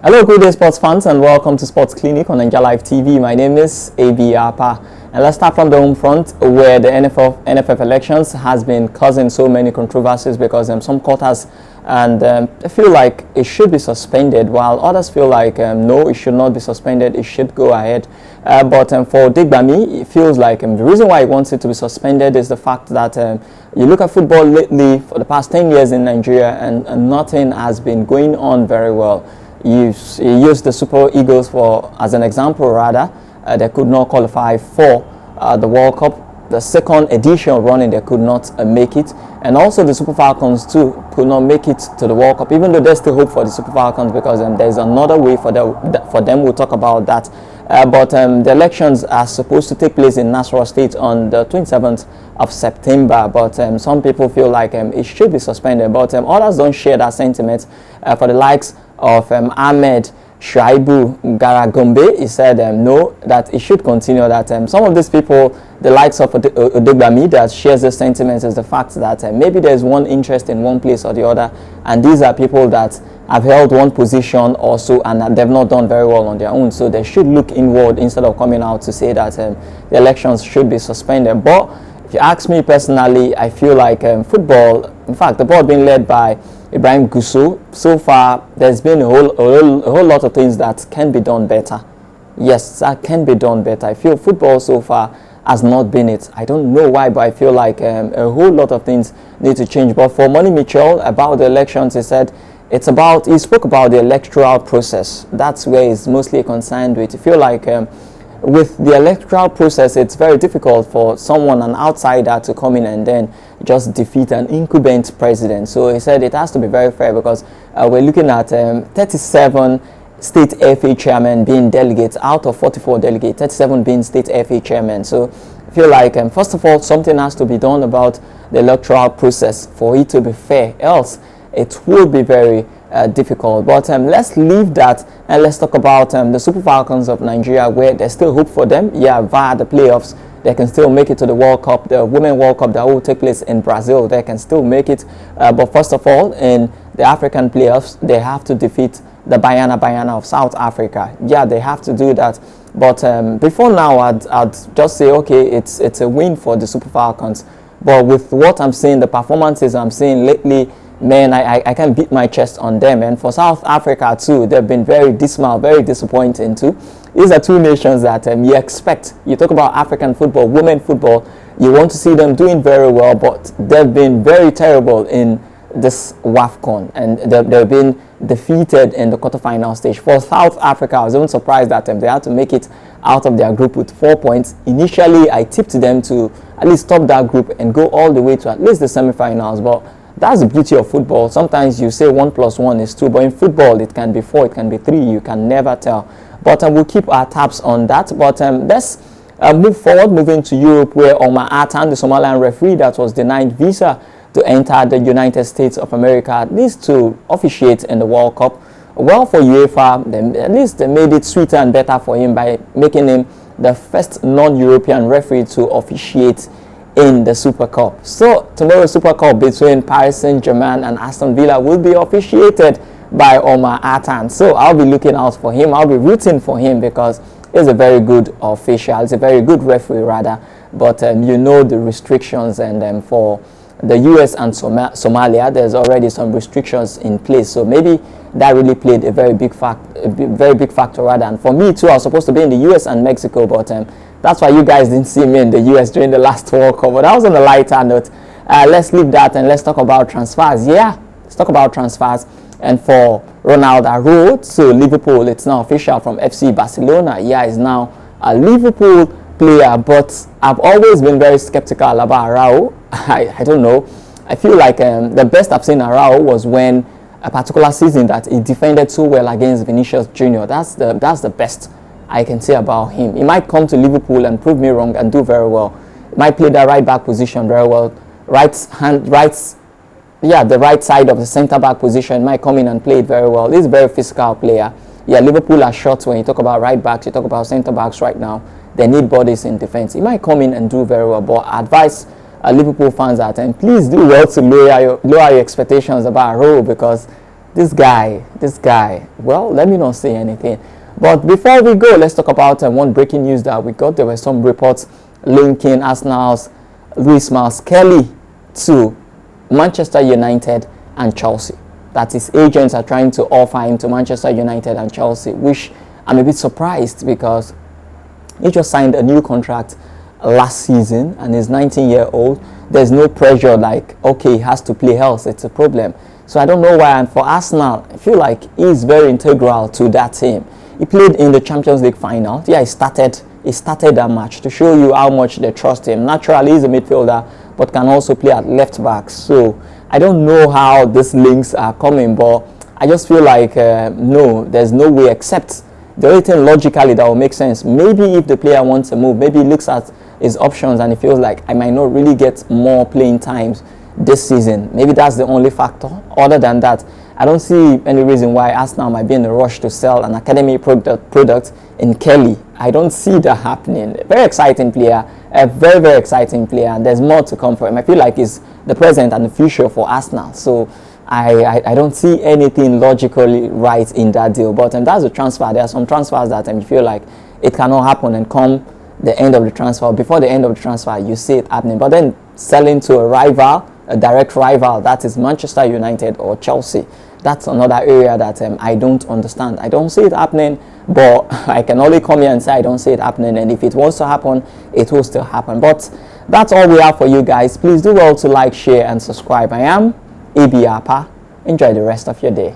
Hello, good day, sports fans, and welcome to Sports Clinic on Naija Live TV. My name is APPAH, and let's start from the home front, where the NFF elections has been causing so many controversies because some quarters and feel like it should be suspended, while others feel like no, it should not be suspended, it should go ahead. But for Digbami, it feels like the reason why he wants it to be suspended is the fact that you look at football lately for the past 10 years in Nigeria, and nothing has been going on very well. You use the Super Eagles as an example, rather. They could not qualify for the World Cup. The second edition running, they could not make it. And also the Super Falcons too could not make it to the World Cup, even though there's still hope for the Super Falcons because there's another way for them. We'll talk about that. But the elections are supposed to take place in Nasarawa State on the 27th of September. But some people feel like it should be suspended. But others don't share that sentiment. For the likes of Ahmed Shuaibu Garagombe, he said no, that it should continue, that some of these people, the likes of Odegbami, that shares the sentiments is the fact that maybe there's one interest in one place or the other, and these are people that have held one position or so and they've not done very well on their own, so they should look inward instead of coming out to say that the elections should be suspended. But if you ask me personally, I feel like football, in fact the board being led by Ibrahim Gusso, so far there's been a whole lot of things that can be done better. Yes, that can be done better. I feel football so far has not been it. I don't know why, but I feel like a whole lot of things need to change. But for Money Mitchell, about the elections, he said he spoke about the electoral process. That's where he's mostly concerned with. I feel like with the electoral process, it's very difficult for someone, an outsider, to come in and then just defeat an incumbent president. So he said it has to be very fair because we're looking at 37 state FA chairmen being delegates out of 44 delegates, 37 being state FA chairmen. So I feel like, first of all, something has to be done about the electoral process for it to be fair, else it will be very difficult. But let's leave that and let's talk about the Super Falcons of Nigeria, where there's still hope for them. Yeah, via the playoffs, they can still make it to the World Cup, the Women World Cup that will take place in Brazil. They can still make it. But first of all, in the African playoffs, they have to defeat the Banyana of South Africa. Yeah, they have to do that. But before now, I'd just say, okay, it's a win for the Super Falcons. But with what I'm seeing, the performances I'm seeing lately, man, I can beat my chest on them. And for South Africa too, they've been very dismal, very disappointing too. These are two nations that you expect. You talk about African football, women football, you want to see them doing very well, but they've been very terrible in this WAFCON, and they've been defeated in the quarterfinal stage. For South Africa, I was even surprised that they had to make it out of their group with 4 points. Initially, I tipped them to at least top that group and go all the way to at least the semifinals, but that's the beauty of football. Sometimes you say 1 + 1 is 2, but in football it can be 4, it can be 3, you can never tell. But we'll keep our tabs on that. But let's move forward, moving to Europe, where Omar Atan, the Somalian referee that was denied visa to enter the United States of America, needs to officiate in the World Cup. Well, for UEFA, at least they made it sweeter and better for him by making him the first non-European referee to officiate in the Super Cup. So tomorrow's Super Cup between Paris Saint-Germain and Aston Villa will be officiated by Omar Atan. So I'll be looking out for him. I'll be rooting for him because he's a very good official. He's a very good referee, rather. But you know the restrictions, and for the US and Somalia, there's already some restrictions in place. So maybe that really played a very big factor, rather. And for me too, I was supposed to be in the US and Mexico, but that's why you guys didn't see me in the US during the last World Cup. But that was on a lighter note. Let's leave that and let's talk about transfers. Yeah, let's talk about transfers. And for Ronald Araujo to Liverpool, it's now official from FC Barcelona. Yeah, he's now a Liverpool player, but I've always been very skeptical about Araujo. I don't know. I feel like the best I've seen Araujo was when a particular season that he defended so well against Vinicius Jr. That's the best I can say about him. He might come to Liverpool and prove me wrong and do very well. He might play the right back position very well. The right side of the centre back position, might come in and play it very well. He's a very physical player. Yeah, Liverpool are short when you talk about right backs, you talk about centre backs right now. They need bodies in defence. He might come in and do very well, but I advise Liverpool fans at time, please do well to lower your expectations about Araujo, because This guy. Well, let me not say anything. But before we go, let's talk about one breaking news that we got. There were some reports linking Arsenal's Luis Miles Kelly to Manchester United and Chelsea. That his agents are trying to offer him to Manchester United and Chelsea, which I'm a bit surprised because he just signed a new contract last season and is 19-year-old. There's no pressure like, okay, he has to play, else it's a problem. So I don't know why. And for Arsenal, I feel like he's very integral to that team. He played in the Champions League final. Yeah, he started that match to show you how much they trust him. Naturally, he's a midfielder, but can also play at left back. So I don't know how these links are coming, but I just feel like no, there's no way except the only thing logically that will make sense. Maybe if the player wants to move, maybe he looks at his options and he feels like I might not really get more playing times this season. Maybe that's the only factor. Other than that, I don't see any reason why Arsenal might be in a rush to sell an academy product in Kelly. I don't see that happening. A very exciting player, a very, very exciting player, and there's more to come for him. I feel like he's the present and the future for Arsenal. So I don't see anything logically right in that deal. But that's a transfer. There are some transfers that you feel like it cannot happen and come the end of the transfer. Before the end of the transfer, you see it happening. But then selling to a rival, a direct rival, that is Manchester United or Chelsea, that's another area that I don't understand. I don't see it happening, but I can only come here and say I don't see it happening, and if it wants to happen, it will still happen. But that's all we have for you guys. Please do well to like, share, and subscribe. I am APPAH. Enjoy the rest of your day.